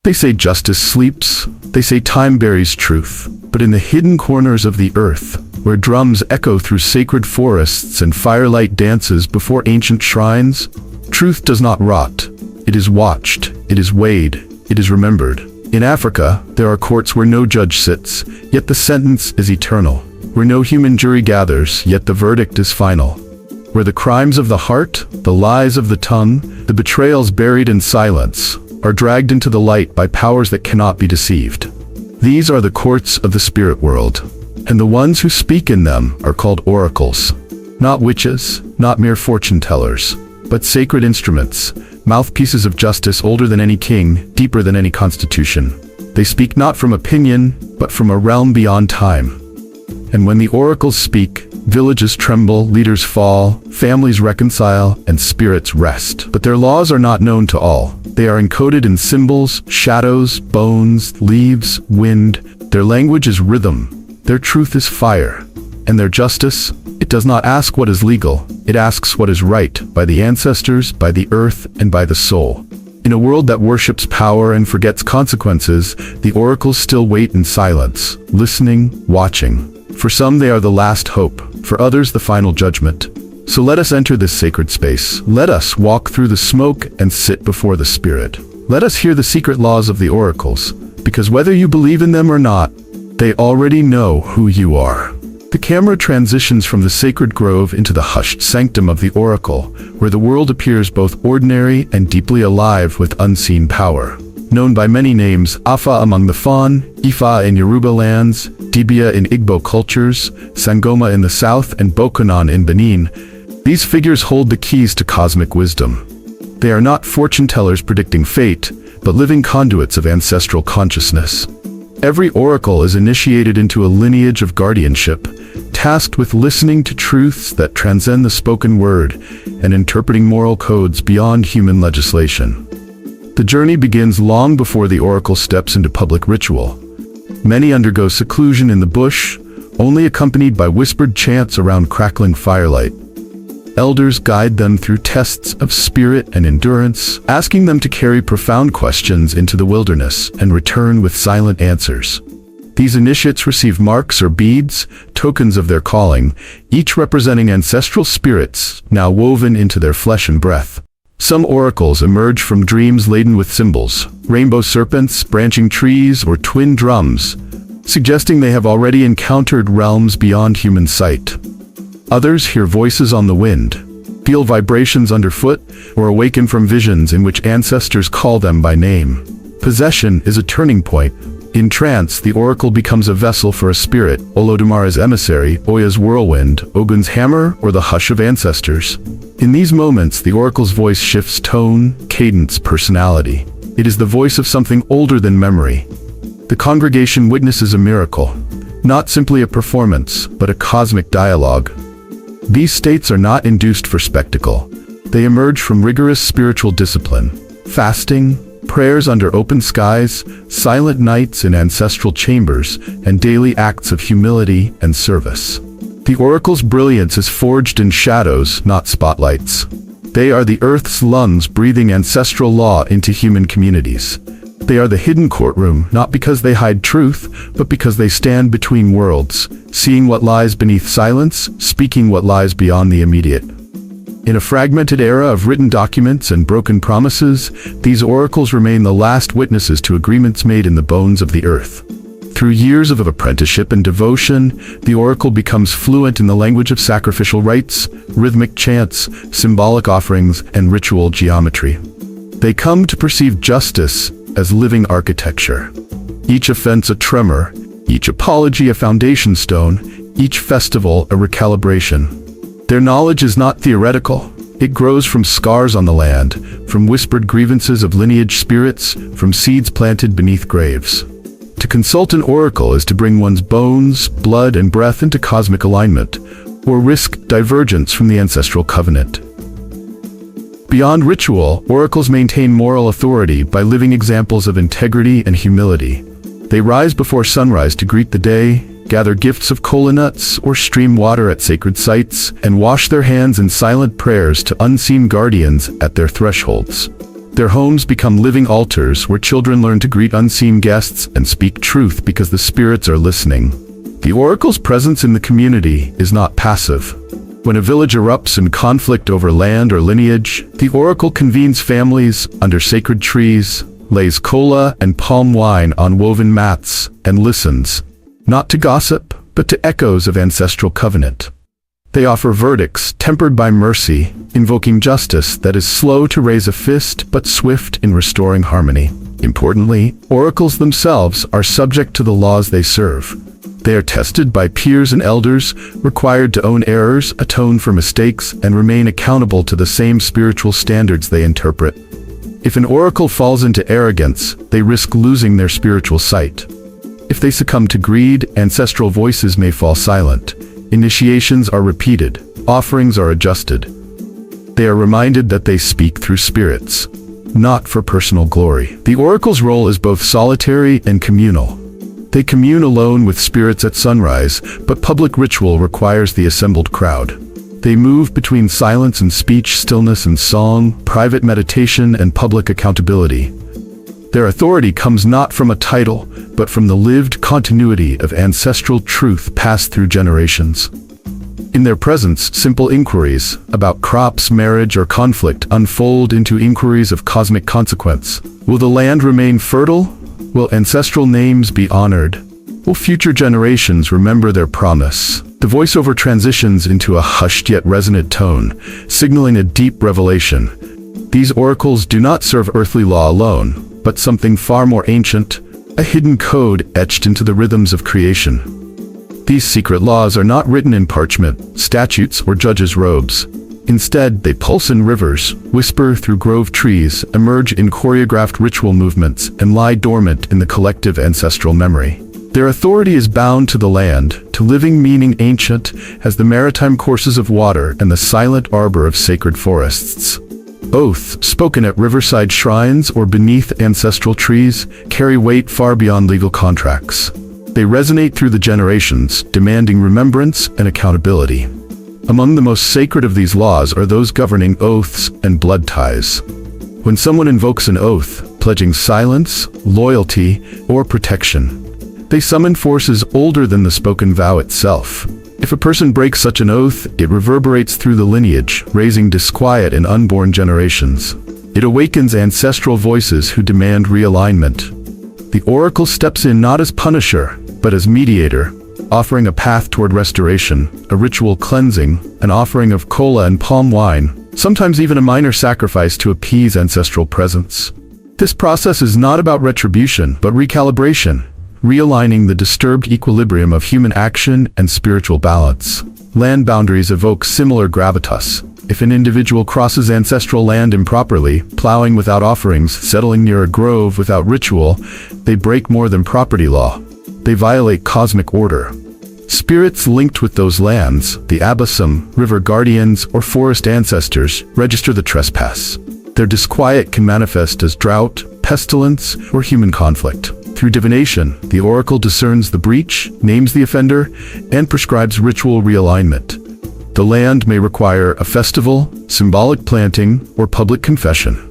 They say justice sleeps, they say time buries truth, but in the hidden corners of the earth, where drums echo through sacred forests and firelight dances before ancient shrines, truth does not rot. It is watched, it is weighed, it is remembered. In Africa, there are courts where no judge sits, yet the sentence is eternal. Where no human jury gathers, yet the verdict is final. Where the crimes of the heart, the lies of the tongue, the betrayals buried in silence, are dragged into the light by powers that cannot be deceived. These are the courts of the spirit world, and the ones who speak in them are called oracles. Not witches, not mere fortune tellers, but sacred instruments, mouthpieces of justice older than any king, deeper than any constitution. They speak not from opinion, but from a realm beyond time. And when the oracles speak, villages tremble, leaders fall, families reconcile, and spirits rest. But their laws are not known to all. They are encoded in symbols, shadows, bones, leaves, wind. Their language is rhythm. Their truth is fire. And their justice, it does not ask what is legal. It asks what is right, by the ancestors, by the earth, and by the soul. In a world that worships power and forgets consequences, the oracles still wait in silence, listening, watching. For some they are the last hope, for others the final judgment. So let us enter this sacred space. Let us walk through the smoke and sit before the Spirit. Let us hear the secret laws of the oracles, because whether you believe in them or not, they already know who you are. The camera transitions from the sacred grove into the hushed sanctum of the oracle, where the world appears both ordinary and deeply alive with unseen power. Known by many names, Afa among the Fon, Ifa in Yoruba lands, Dibia in Igbo cultures, Sangoma in the south, and Bokonon in Benin, these figures hold the keys to cosmic wisdom. They are not fortune tellers predicting fate, but living conduits of ancestral consciousness. Every oracle is initiated into a lineage of guardianship, tasked with listening to truths that transcend the spoken word and interpreting moral codes beyond human legislation. The journey begins long before the oracle steps into public ritual. Many undergo seclusion in the bush, only accompanied by whispered chants around crackling firelight. Elders guide them through tests of spirit and endurance, asking them to carry profound questions into the wilderness and return with silent answers. These initiates receive marks or beads, tokens of their calling, each representing ancestral spirits now woven into their flesh and breath. Some oracles emerge from dreams laden with symbols, rainbow serpents, branching trees, or twin drums, suggesting they have already encountered realms beyond human sight. Others hear voices on the wind, feel vibrations underfoot, or awaken from visions in which ancestors call them by name. Possession is a turning point. In trance, the oracle becomes a vessel for a spirit, Olodumara's emissary, Oya's whirlwind, Ogun's hammer, or the hush of ancestors. In these moments, the oracle's voice shifts tone, cadence, personality. It is the voice of something older than memory. The congregation witnesses a miracle, not simply a performance, but a cosmic dialogue. These states are not induced for spectacle. They emerge from rigorous spiritual discipline, fasting, prayers under open skies, silent nights in ancestral chambers, and daily acts of humility and service. The oracle's brilliance is forged in shadows, not spotlights. They are the earth's lungs breathing ancestral law into human communities. They are the hidden courtroom, not because they hide truth, but because they stand between worlds, seeing what lies beneath silence, speaking what lies beyond the immediate. In a fragmented era of written documents and broken promises, these oracles remain the last witnesses to agreements made in the bones of the earth. Through years of apprenticeship and devotion, the oracle becomes fluent in the language of sacrificial rites, rhythmic chants, symbolic offerings, and ritual geometry. They come to perceive justice as living architecture. Each offense a tremor, each apology a foundation stone, each festival a recalibration. Their knowledge is not theoretical. It grows from scars on the land, from whispered grievances of lineage spirits, from seeds planted beneath graves. To consult an oracle is to bring one's bones, blood, and breath into cosmic alignment, or risk divergence from the ancestral covenant. Beyond ritual, oracles maintain moral authority by living examples of integrity and humility. They rise before sunrise to greet the day, gather gifts of kola nuts or stream water at sacred sites, and wash their hands in silent prayers to unseen guardians at their thresholds. Their homes become living altars where children learn to greet unseen guests and speak truth because the spirits are listening. The oracle's presence in the community is not passive. When a village erupts in conflict over land or lineage, the oracle convenes families under sacred trees, lays cola and palm wine on woven mats, and listens, not to gossip, but to echoes of ancestral covenant. They offer verdicts tempered by mercy, invoking justice that is slow to raise a fist but swift in restoring harmony. Importantly, oracles themselves are subject to the laws they serve. They are tested by peers and elders, required to own errors, atone for mistakes, and remain accountable to the same spiritual standards they interpret. If an oracle falls into arrogance, they risk losing their spiritual sight. If they succumb to greed, ancestral voices may fall silent. Initiations are repeated, offerings are adjusted. They are reminded that they speak through spirits, not for personal glory. The oracle's role is both solitary and communal. They commune alone with spirits at sunrise, but public ritual requires the assembled crowd. They move between silence and speech, stillness and song, private meditation and public accountability. Their authority comes not from a title, but from the lived continuity of ancestral truth passed through generations. In their presence, simple inquiries about crops, marriage, or conflict unfold into inquiries of cosmic consequence. Will the land remain fertile? Will ancestral names be honored? Will future generations remember their promise? The voiceover transitions into a hushed yet resonant tone, signaling a deep revelation. These oracles do not serve earthly law alone, but something far more ancient, a hidden code etched into the rhythms of creation. These secret laws are not written in parchment, statutes, or judges' robes. Instead, they pulse in rivers, whisper through grove trees, emerge in choreographed ritual movements, and lie dormant in the collective ancestral memory. Their authority is bound to the land, to living meaning ancient as the maritime courses of water and the silent arbor of sacred forests. Oaths spoken at riverside shrines or beneath ancestral trees carry weight far beyond legal contracts. They resonate through the generations, demanding remembrance and accountability. Among the most sacred of these laws are those governing oaths and blood ties. When someone invokes an oath, pledging silence, loyalty, or protection, they summon forces older than the spoken vow itself. If a person breaks such an oath, it reverberates through the lineage, raising disquiet in unborn generations. It awakens ancestral voices who demand realignment. The oracle steps in not as punisher, but as mediator, offering a path toward restoration, a ritual cleansing, an offering of cola and palm wine, sometimes even a minor sacrifice to appease ancestral presence. This process is not about retribution, but recalibration, realigning the disturbed equilibrium of human action and spiritual balance. Land boundaries evoke similar gravitas. If an individual crosses ancestral land improperly, plowing without offerings, settling near a grove without ritual, they break more than property law. They violate cosmic order. Spirits linked with those lands, the abyssum, river guardians, or forest ancestors, register the trespass. Their disquiet can manifest as drought, pestilence, or human conflict. Through divination, the oracle discerns the breach, names the offender, and prescribes ritual realignment. The land may require a festival, symbolic planting, or public confession.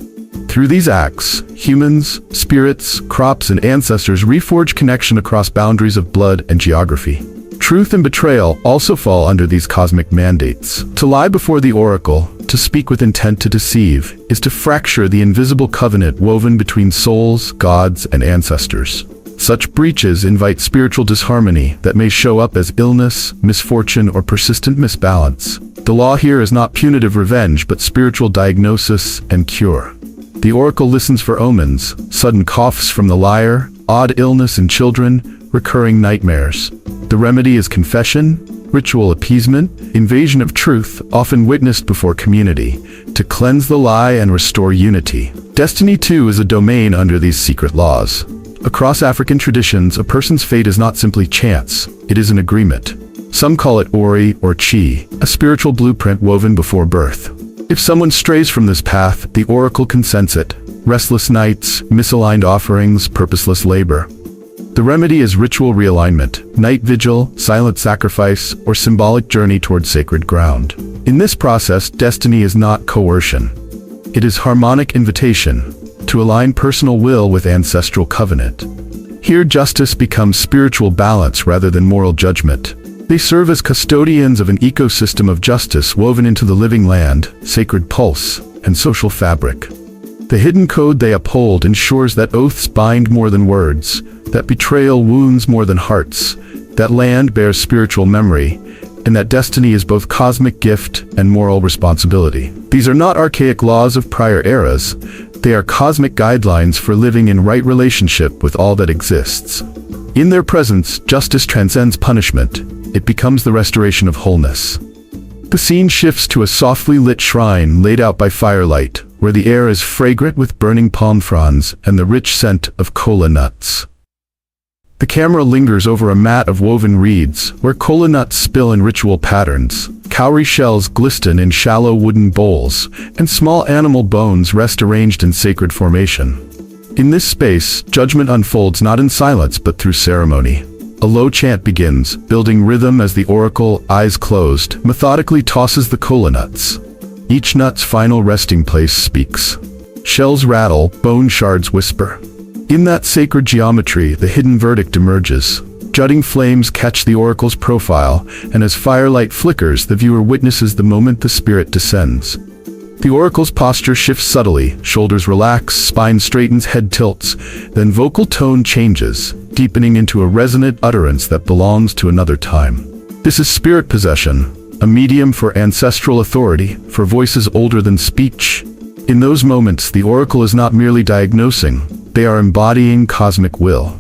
Through these acts, humans, spirits, crops, and ancestors reforge connection across boundaries of blood and geography. Truth and betrayal also fall under these cosmic mandates. To lie before the oracle, to speak with intent to deceive, is to fracture the invisible covenant woven between souls, gods, and ancestors. Such breaches invite spiritual disharmony that may show up as illness, misfortune, or persistent misbalance. The law here is not punitive revenge, but spiritual diagnosis and cure. The oracle listens for omens, sudden coughs from the lyre, odd illness in children, recurring nightmares. The remedy is confession, ritual appeasement, invasion of truth, often witnessed before community, to cleanse the lie and restore unity. Destiny, too, is a domain under these secret laws. Across African traditions, a person's fate is not simply chance, it is an agreement. Some call it Ori or Chi, a spiritual blueprint woven before birth. If someone strays from this path, the oracle can sense it. Restless nights, misaligned offerings, purposeless labor. The remedy is ritual realignment, night vigil, silent sacrifice, or symbolic journey toward sacred ground. In this process, destiny is not coercion. It is harmonic invitation, to align personal will with ancestral covenant. Here justice becomes spiritual balance rather than moral judgment. They serve as custodians of an ecosystem of justice woven into the living land, sacred pulse, and social fabric. The hidden code they uphold ensures that oaths bind more than words, that betrayal wounds more than hearts, that land bears spiritual memory, and that destiny is both cosmic gift and moral responsibility. These are not archaic laws of prior eras. They are cosmic guidelines for living in right relationship with all that exists. In their presence, justice transcends punishment. It becomes the restoration of wholeness. The scene shifts to a softly lit shrine laid out by firelight, where the air is fragrant with burning palm fronds and the rich scent of cola nuts. The camera lingers over a mat of woven reeds, where cola nuts spill in ritual patterns. Cowrie shells glisten in shallow wooden bowls, and small animal bones rest arranged in sacred formation. In this space, judgment unfolds not in silence but through ceremony. A low chant begins, building rhythm as the oracle, eyes closed, methodically tosses the cola nuts. Each nut's final resting place speaks. Shells rattle, bone shards whisper. In that sacred geometry, the hidden verdict emerges. Jutting flames catch the oracle's profile, and as firelight flickers, the viewer witnesses the moment the spirit descends. The oracle's posture shifts subtly, shoulders relax, spine straightens, head tilts, then vocal tone changes, deepening into a resonant utterance that belongs to another time. This is spirit possession, a medium for ancestral authority, for voices older than speech. In those moments, the oracle is not merely diagnosing, they are embodying cosmic will.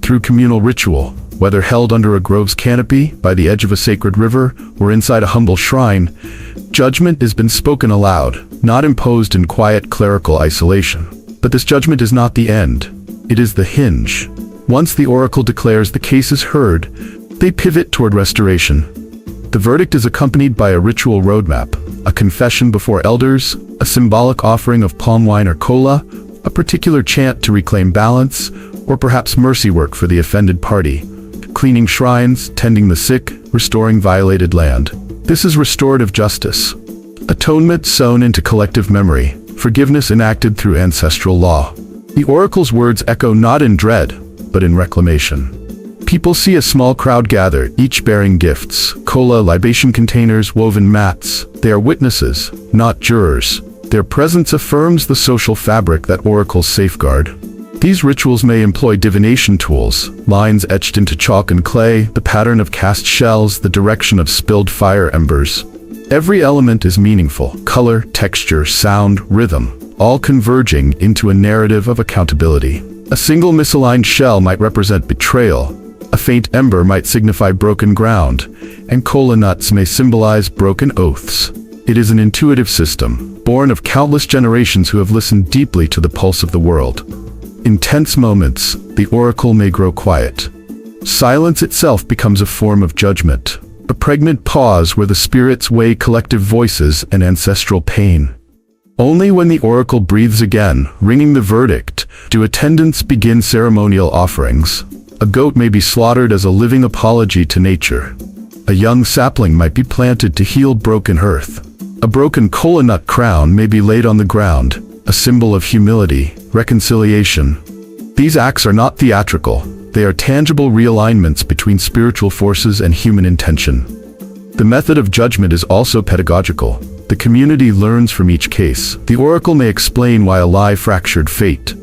Through communal ritual, whether held under a grove's canopy, by the edge of a sacred river, or inside a humble shrine, judgment has been spoken aloud, not imposed in quiet clerical isolation. But this judgment is not the end. It is the hinge. Once the oracle declares the case is heard, they pivot toward restoration. The verdict is accompanied by a ritual roadmap, a confession before elders, a symbolic offering of palm wine or cola, a particular chant to reclaim balance, or perhaps mercy work for the offended party, cleaning shrines, tending the sick, restoring violated land. This is restorative justice, atonement sown into collective memory, forgiveness enacted through ancestral law. The oracle's words echo not in dread, but in reclamation. People see a small crowd gather, each bearing gifts, cola, libation containers, woven mats. They are witnesses, not jurors. Their presence affirms the social fabric that oracles safeguard. These rituals may employ divination tools, lines etched into chalk and clay, the pattern of cast shells, the direction of spilled fire embers. Every element is meaningful: color, texture, sound, rhythm, all converging into a narrative of accountability. A single misaligned shell might represent betrayal, a faint ember might signify broken ground, and cola nuts may symbolize broken oaths. It is an intuitive system, born of countless generations who have listened deeply to the pulse of the world. In tense moments, the oracle may grow quiet. Silence itself becomes a form of judgment, a pregnant pause where the spirits weigh collective voices and ancestral pain. Only when the oracle breathes again, ringing the verdict, do attendants begin ceremonial offerings. A goat may be slaughtered as a living apology to nature. A young sapling might be planted to heal broken earth. A broken cola nut crown may be laid on the ground, a symbol of humility, reconciliation. These acts are not theatrical. They are tangible realignments between spiritual forces and human intention. The method of judgment is also pedagogical. The community learns from each case. The oracle may explain why a lie fractured fate,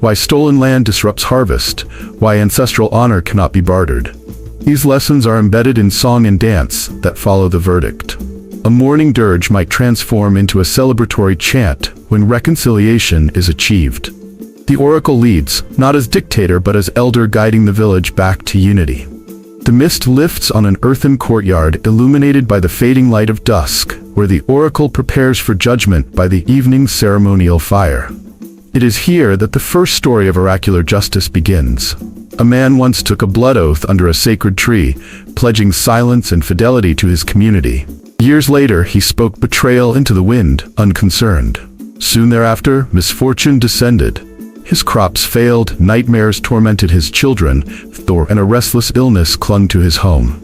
why stolen land disrupts harvest, why ancestral honor cannot be bartered. These lessons are embedded in song and dance that follow the verdict. A mourning dirge might transform into a celebratory chant when reconciliation is achieved. The oracle leads, not as dictator but as elder, guiding the village back to unity. The mist lifts on an earthen courtyard illuminated by the fading light of dusk, where the oracle prepares for judgment by the evening's ceremonial fire. It is here that the first story of oracular justice begins. A man once took a blood oath under a sacred tree, pledging silence and fidelity to his community. Years later, he spoke betrayal into the wind, unconcerned. Soon thereafter, misfortune descended. His crops failed, nightmares tormented his children, and a restless illness clung to his home.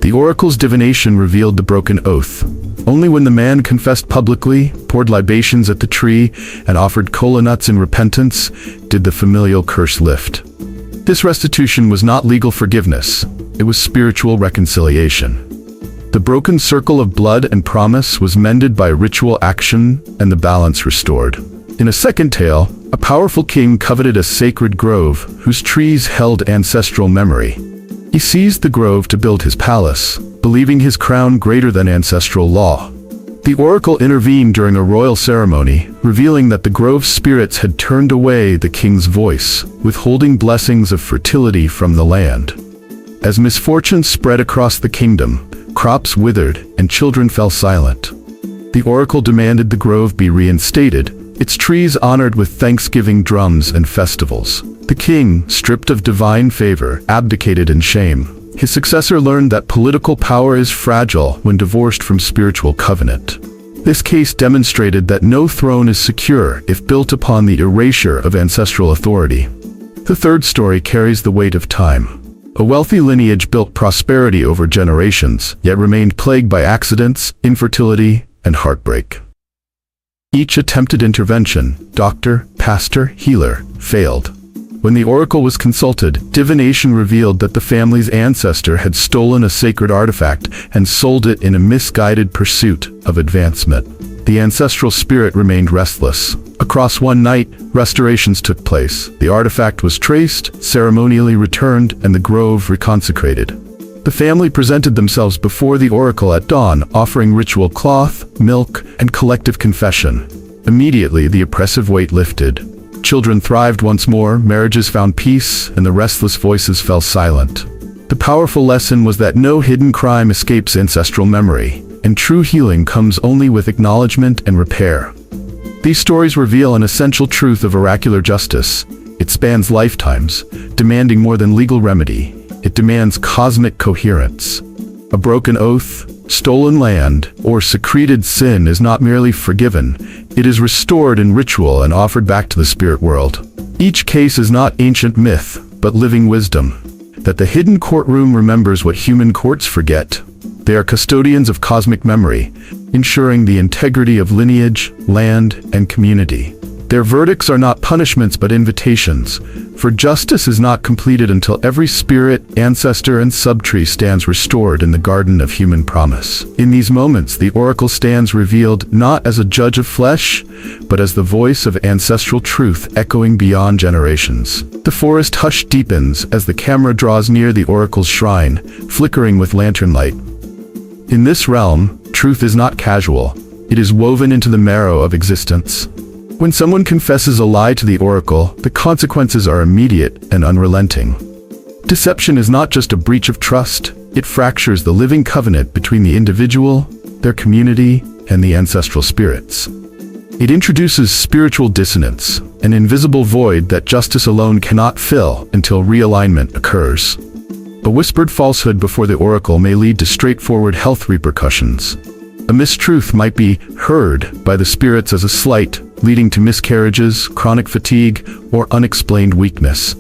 The oracle's divination revealed the broken oath. Only when the man confessed publicly, poured libations at the tree, and offered kola nuts in repentance, did the familial curse lift. This restitution was not legal forgiveness, it was spiritual reconciliation. The broken circle of blood and promise was mended by ritual action and the balance restored. In a second tale, a powerful king coveted a sacred grove whose trees held ancestral memory. He seized the grove to build his palace, believing his crown greater than ancestral law. The oracle intervened during a royal ceremony, revealing that the grove's spirits had turned away the king's voice, withholding blessings of fertility from the land. As misfortune spread across the kingdom, crops withered and children fell silent. The oracle demanded the grove be reinstated, its trees honored with thanksgiving drums and festivals. The king, stripped of divine favor, abdicated in shame. His successor learned that political power is fragile when divorced from spiritual covenant. This case demonstrated that no throne is secure if built upon the erasure of ancestral authority. The third story carries the weight of time. A wealthy lineage built prosperity over generations, yet remained plagued by accidents, infertility, and heartbreak. Each attempted intervention, doctor, pastor, healer, failed. When the oracle was consulted, divination revealed that the family's ancestor had stolen a sacred artifact and sold it in a misguided pursuit of advancement. The ancestral spirit remained restless. Across one night, restorations took place. The artifact was traced, ceremonially returned, and the grove reconsecrated. The family presented themselves before the oracle at dawn, offering ritual cloth, milk, and collective confession. Immediately, the oppressive weight lifted. Children thrived once more, marriages found peace, and the restless voices fell silent. The powerful lesson was that no hidden crime escapes ancestral memory, and true healing comes only with acknowledgement and repair. These stories reveal an essential truth of oracular justice. It spans lifetimes, demanding more than legal remedy. It demands cosmic coherence. A broken oath, stolen land, or secreted sin is not merely forgiven, it is restored in ritual and offered back to the spirit world. Each case is not ancient myth, but living wisdom. That the hidden courtroom remembers what human courts forget. They are custodians of cosmic memory, ensuring the integrity of lineage, land, and community. Their verdicts are not punishments but invitations, for justice is not completed until every spirit, ancestor, and subtree stands restored in the garden of human promise. In these moments, the oracle stands revealed not as a judge of flesh, but as the voice of ancestral truth echoing beyond generations. The forest hush deepens as the camera draws near the oracle's shrine, flickering with lantern light. In this realm, truth is not casual, it is woven into the marrow of existence. When someone confesses a lie to the oracle, the consequences are immediate and unrelenting. Deception is not just a breach of trust, it fractures the living covenant between the individual, their community, and the ancestral spirits. It introduces spiritual dissonance, an invisible void that justice alone cannot fill until realignment occurs. A whispered falsehood before the oracle may lead to straightforward health repercussions. A mistruth might be heard by the spirits as a slight, leading to miscarriages, chronic fatigue, or unexplained weakness.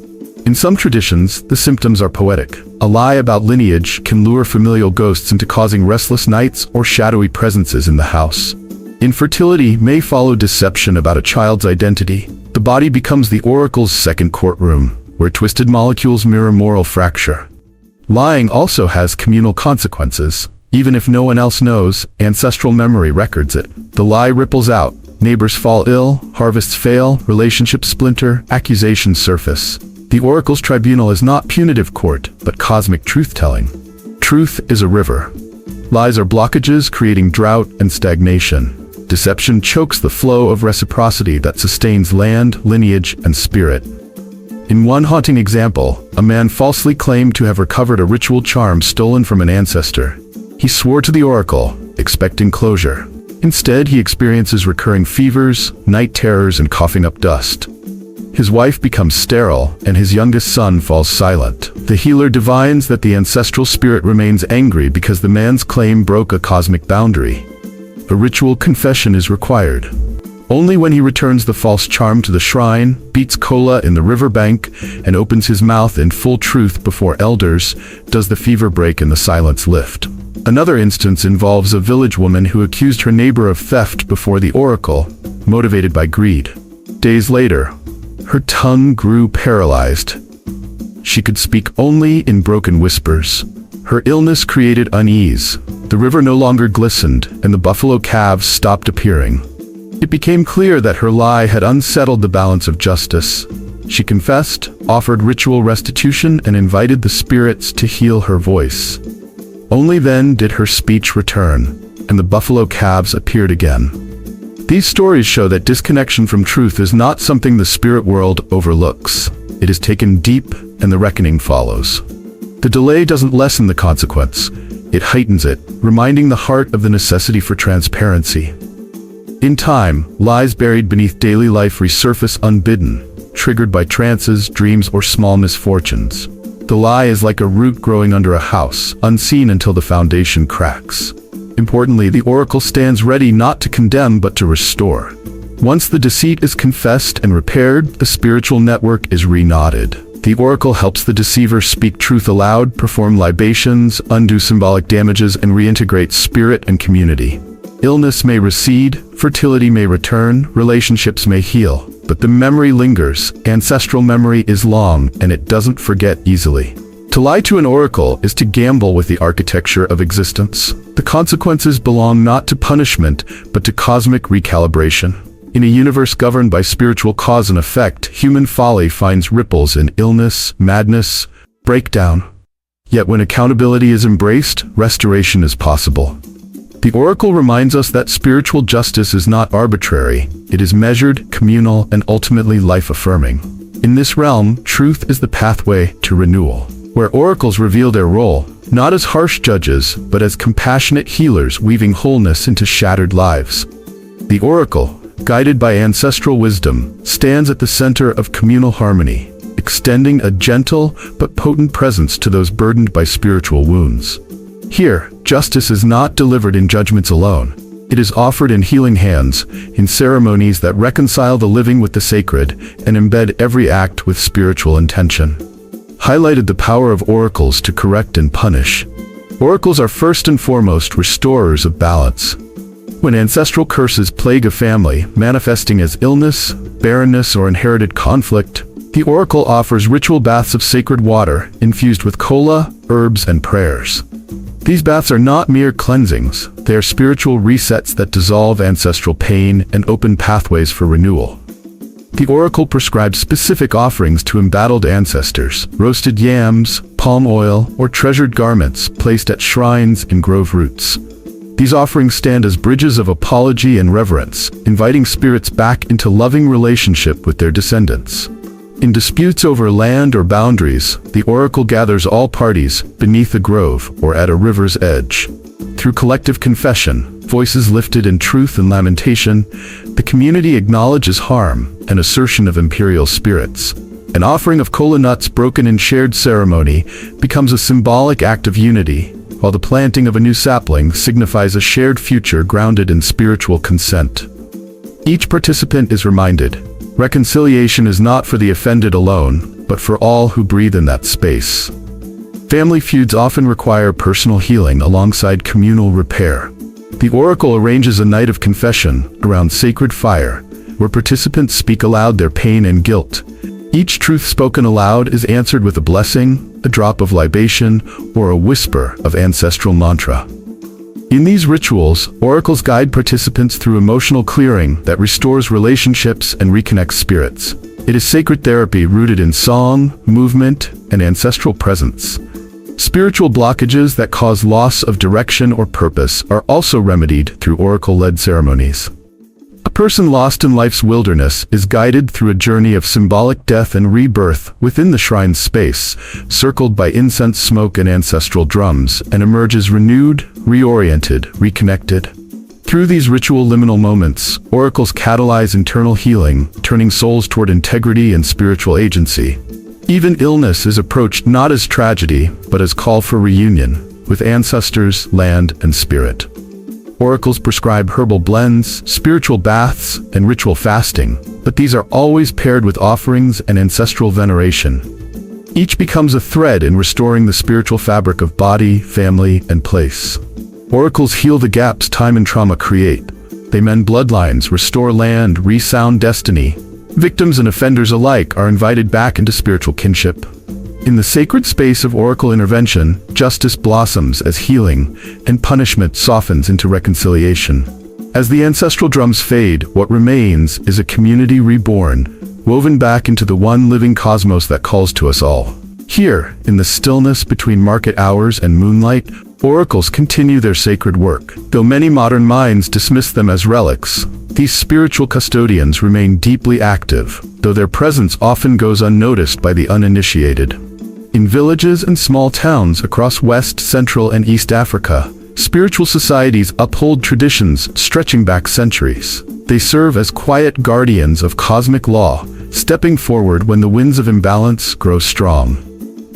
In some traditions, the symptoms are poetic. A lie about lineage can lure familial ghosts into causing restless nights or shadowy presences in the house. Infertility may follow deception about a child's identity. The body becomes the oracle's second courtroom, where twisted molecules mirror moral fracture. Lying also has communal consequences. Even if no one else knows, ancestral memory records it. The lie ripples out. Neighbors fall ill, harvests fail, relationships splinter, accusations surface. The oracle's tribunal is not punitive court, but cosmic truth-telling. Truth is a river. Lies are blockages, creating drought and stagnation. Deception chokes the flow of reciprocity that sustains land, lineage, and spirit. In one haunting example, a man falsely claimed to have recovered a ritual charm stolen from an ancestor. He swore to the oracle, expecting closure. Instead, he experiences recurring fevers, night terrors, and coughing up dust. His wife becomes sterile, and his youngest son falls silent. The healer divines that the ancestral spirit remains angry because the man's claim broke a cosmic boundary. A ritual confession is required. Only when he returns the false charm to the shrine, beats kola in the riverbank, and opens his mouth in full truth before elders, does the fever break and the silence lift. Another instance involves a village woman who accused her neighbor of theft before the oracle, motivated by greed. Days later, her tongue grew paralyzed. She could speak only in broken whispers. Her illness created unease. The river no longer glistened, and the buffalo calves stopped appearing. It became clear that her lie had unsettled the balance of justice. She confessed, offered ritual restitution, and invited the spirits to heal her voice. Only then did her speech return, and the buffalo calves appeared again. These stories show that disconnection from truth is not something the spirit world overlooks. It is taken deep, and the reckoning follows. The delay doesn't lessen the consequence. It heightens it, reminding the heart of the necessity for transparency. In time, lies buried beneath daily life resurface unbidden, triggered by trances, dreams, or small misfortunes. The lie is like a root growing under a house, unseen until the foundation cracks. Importantly, the oracle stands ready not to condemn but to restore. Once the deceit is confessed and repaired, the spiritual network is reknotted. The oracle helps the deceiver speak truth aloud, perform libations, undo symbolic damages, and reintegrate spirit and community. Illness may recede, fertility may return, relationships may heal, but the memory lingers. Ancestral memory is long, and it doesn't forget easily. To lie to an oracle is to gamble with the architecture of existence. The consequences belong not to punishment, but to cosmic recalibration. In a universe governed by spiritual cause and effect, human folly finds ripples in illness, madness, breakdown. Yet when accountability is embraced, restoration is possible. The oracle reminds us that spiritual justice is not arbitrary. It is measured, communal, and ultimately life-affirming. In this realm, truth is the pathway to renewal, where oracles reveal their role, not as harsh judges, but as compassionate healers weaving wholeness into shattered lives. The oracle, guided by ancestral wisdom, stands at the center of communal harmony, extending a gentle but potent presence to those burdened by spiritual wounds. Here, justice is not delivered in judgments alone. It is offered in healing hands, in ceremonies that reconcile the living with the sacred and embed every act with spiritual intention. Highlighted the power of oracles to correct and punish. Oracles are first and foremost restorers of balance. When ancestral curses plague a family, manifesting as illness, barrenness, or inherited conflict, the oracle offers ritual baths of sacred water infused with kola, herbs, and prayers. These baths are not mere cleansings. They are spiritual resets that dissolve ancestral pain and open pathways for renewal. The oracle prescribes specific offerings to embattled ancestors: roasted yams, palm oil, or treasured garments placed at shrines and grove roots. These offerings stand as bridges of apology and reverence, inviting spirits back into loving relationship with their descendants. In disputes over land or boundaries, the oracle gathers all parties beneath a grove or at a river's edge. Through collective confession, voices lifted in truth and lamentation, the community acknowledges harm and assertion of imperial spirits. An offering of kola nuts broken in shared ceremony becomes a symbolic act of unity, while the planting of a new sapling signifies a shared future grounded in spiritual consent. Each participant is reminded, reconciliation is not for the offended alone, but for all who breathe in that space. Family feuds often require personal healing alongside communal repair. The oracle arranges a night of confession around sacred fire, where participants speak aloud their pain and guilt. Each truth spoken aloud is answered with a blessing, a drop of libation, or a whisper of ancestral mantra. In these rituals, oracles guide participants through emotional clearing that restores relationships and reconnects spirits. It is sacred therapy rooted in song, movement, and ancestral presence. Spiritual blockages that cause loss of direction or purpose are also remedied through oracle-led ceremonies. A person lost in life's wilderness is guided through a journey of symbolic death and rebirth within the shrine's space, circled by incense smoke and ancestral drums, and emerges renewed, reoriented, reconnected. Through these ritual liminal moments, oracles catalyze internal healing, turning souls toward integrity and spiritual agency. Even illness is approached not as tragedy, but as call for reunion with ancestors, land, and spirit. Oracles prescribe herbal blends, spiritual baths, and ritual fasting, but these are always paired with offerings and ancestral veneration. Each becomes a thread in restoring the spiritual fabric of body, family, and place. Oracles heal the gaps time and trauma create. They mend bloodlines, restore land, resound destiny. Victims and offenders alike are invited back into spiritual kinship. In the sacred space of oracle intervention, justice blossoms as healing, and punishment softens into reconciliation. As the ancestral drums fade, what remains is a community reborn, woven back into the one living cosmos that calls to us all. Here, in the stillness between market hours and moonlight, oracles continue their sacred work. Though many modern minds dismiss them as relics, these spiritual custodians remain deeply active, though their presence often goes unnoticed by the uninitiated. In villages and small towns across West, Central, and East Africa, spiritual societies uphold traditions stretching back centuries. They serve as quiet guardians of cosmic law, stepping forward when the winds of imbalance grow strong.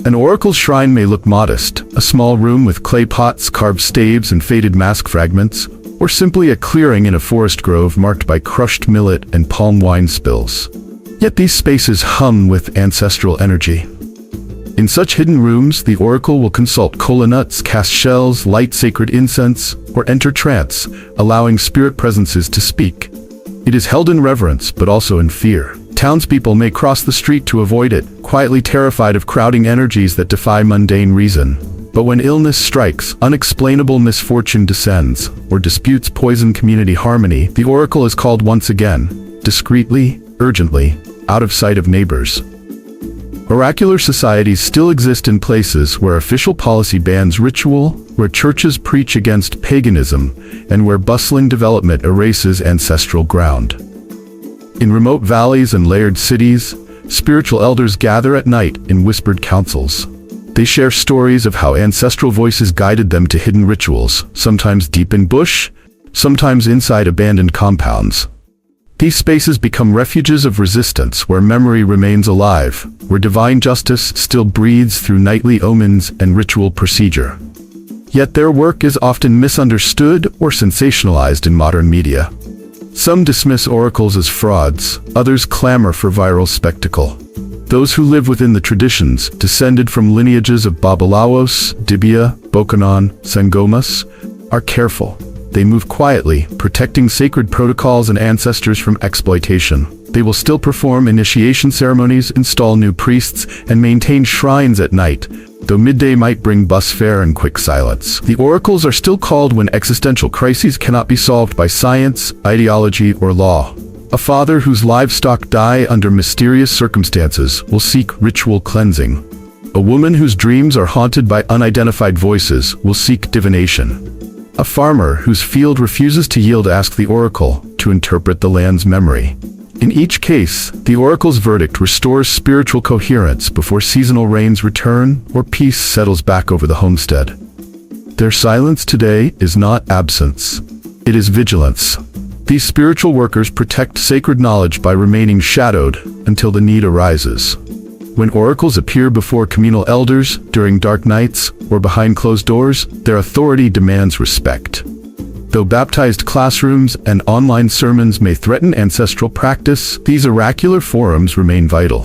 An oracle shrine may look modest, a small room with clay pots, carved staves, and faded mask fragments, or simply a clearing in a forest grove marked by crushed millet and palm wine spills. Yet these spaces hum with ancestral energy. In such hidden rooms, the oracle will consult kola nuts, cast shells, light sacred incense, or enter trance, allowing spirit presences to speak. It is held in reverence, but also in fear. Townspeople may cross the street to avoid it, quietly terrified of crowding energies that defy mundane reason. But when illness strikes, unexplainable misfortune descends, or disputes poison community harmony, the oracle is called once again, discreetly, urgently, out of sight of neighbors. Oracular societies still exist in places where official policy bans ritual, where churches preach against paganism, and where bustling development erases ancestral ground. In remote valleys and layered cities, spiritual elders gather at night in whispered councils. They share stories of how ancestral voices guided them to hidden rituals, sometimes deep in bush, sometimes inside abandoned compounds. These spaces become refuges of resistance where memory remains alive, where divine justice still breathes through nightly omens and ritual procedure. Yet their work is often misunderstood or sensationalized in modern media. Some dismiss oracles as frauds, others clamor for viral spectacle. Those who live within the traditions, descended from lineages of Babalawos, Dibia, Bokonon, Sangomas, are careful. They move quietly, protecting sacred protocols and ancestors from exploitation. They will still perform initiation ceremonies, install new priests, and maintain shrines at night, though midday might bring bus fare and quick silence. The oracles are still called when existential crises cannot be solved by science, ideology, or law. A father whose livestock die under mysterious circumstances will seek ritual cleansing. A woman whose dreams are haunted by unidentified voices will seek divination. A farmer whose field refuses to yield asks the oracle to interpret the land's memory. In each case, the oracle's verdict restores spiritual coherence before seasonal rains return or peace settles back over the homestead. Their silence today is not absence. It is vigilance. These spiritual workers protect sacred knowledge by remaining shadowed until the need arises. When oracles appear before communal elders, during dark nights, or behind closed doors, their authority demands respect. Though baptized classrooms and online sermons may threaten ancestral practice, these oracular forums remain vital.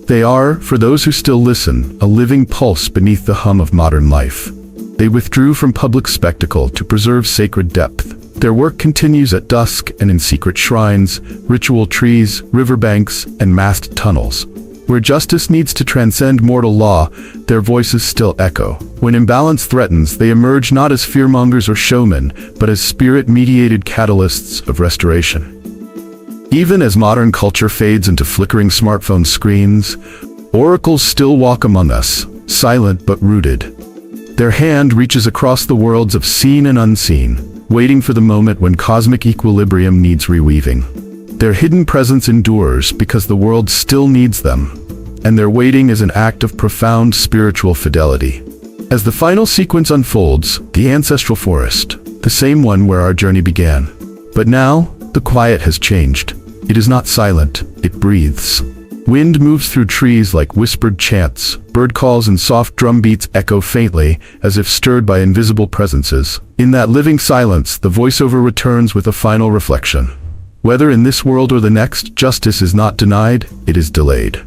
They are, for those who still listen, a living pulse beneath the hum of modern life. They withdrew from public spectacle to preserve sacred depth. Their work continues at dusk and in secret shrines, ritual trees, riverbanks, and masked tunnels. Where justice needs to transcend mortal law, their voices still echo. When imbalance threatens, they emerge not as fearmongers or showmen, but as spirit-mediated catalysts of restoration. Even as modern culture fades into flickering smartphone screens, oracles still walk among us, silent but rooted. Their hand reaches across the worlds of seen and unseen, waiting for the moment when cosmic equilibrium needs reweaving. Their hidden presence endures because the world still needs them, and their waiting is an act of profound spiritual fidelity. As the final sequence unfolds, the ancestral forest, the same one where our journey began. But now, the quiet has changed. It is not silent, it breathes. Wind moves through trees like whispered chants, bird calls and soft drum beats echo faintly, as if stirred by invisible presences. In that living silence, the voiceover returns with a final reflection. Whether in this world or the next, justice is not denied, it is delayed.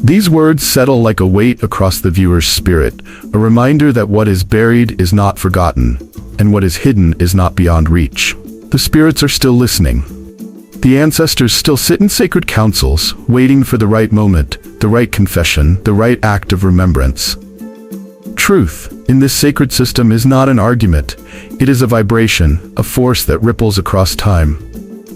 These words settle like a weight across the viewer's spirit, a reminder that what is buried is not forgotten, and what is hidden is not beyond reach. The spirits are still listening. The ancestors still sit in sacred councils, waiting for the right moment, the right confession, the right act of remembrance. Truth, in this sacred system, is not an argument. It is a vibration, a force that ripples across time.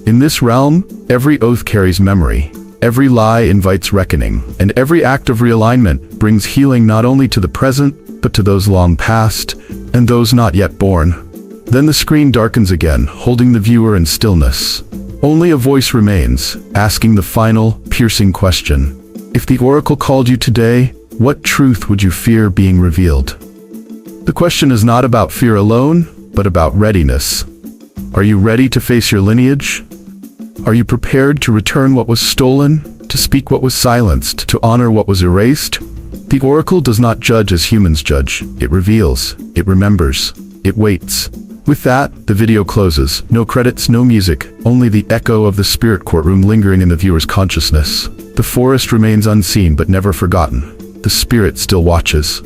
In this realm, every oath carries memory. Every lie invites reckoning, and every act of realignment brings healing not only to the present, but to those long past, and those not yet born. Then the screen darkens again, holding the viewer in stillness. Only a voice remains, asking the final, piercing question. If the oracle called you today, what truth would you fear being revealed? The question is not about fear alone, but about readiness. Are you ready to face your lineage? Are you prepared to return what was stolen, to speak what was silenced, to honor what was erased? The oracle does not judge as humans judge. It reveals, it remembers, it waits. With that, the video closes. No credits, no music, only the echo of the spirit courtroom lingering in the viewer's consciousness. The forest remains unseen but never forgotten. The spirit still watches.